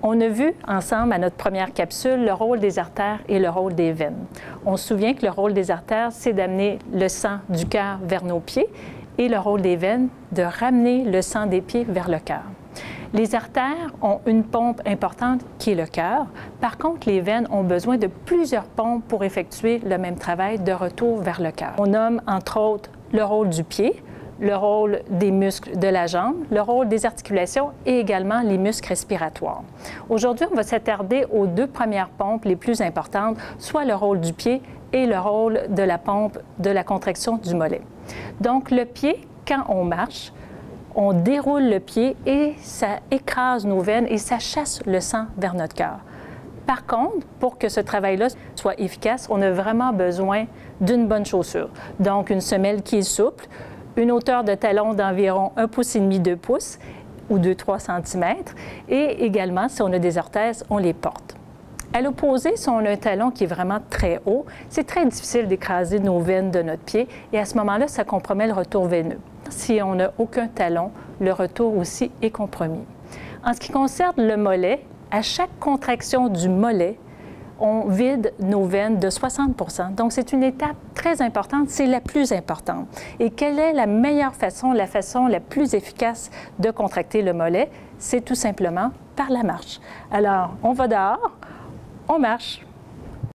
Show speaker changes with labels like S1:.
S1: On a vu ensemble à notre première capsule le rôle des artères et le rôle des veines. On se souvient que le rôle des artères, c'est d'amener le sang du cœur vers nos pieds et le rôle des veines, de ramener le sang des pieds vers le cœur. Les artères ont une pompe importante qui est le cœur. Par contre, les veines ont besoin de plusieurs pompes pour effectuer le même travail de retour vers le cœur. On nomme entre autres le rôle du pied, le rôle des muscles de la jambe, le rôle des articulations et également les muscles respiratoires. Aujourd'hui, on va s'attarder aux deux premières pompes les plus importantes, soit le rôle du pied et le rôle de la pompe de la contraction du mollet. Donc, le pied, quand on marche, on déroule le pied et ça écrase nos veines et ça chasse le sang vers notre cœur. Par contre, pour que ce travail-là soit efficace, on a vraiment besoin d'une bonne chaussure. Donc, une semelle qui est souple, une hauteur de talon d'environ 1,5 pouce, 2 pouces ou 2-3 cm. Et également, si on a des orthèses, on les porte. À l'opposé, si on a un talon qui est vraiment très haut, c'est très difficile d'écraser nos veines de notre pied et à ce moment-là, ça compromet le retour veineux. Si on n'a aucun talon, le retour aussi est compromis. En ce qui concerne le mollet, à chaque contraction du mollet, on vide nos veines de 60 %. Donc, c'est une étape très importante, c'est la plus importante. Et quelle est la meilleure façon, la façon la plus efficace de contracter le mollet? C'est tout simplement par la marche. Alors, on va dehors, on marche.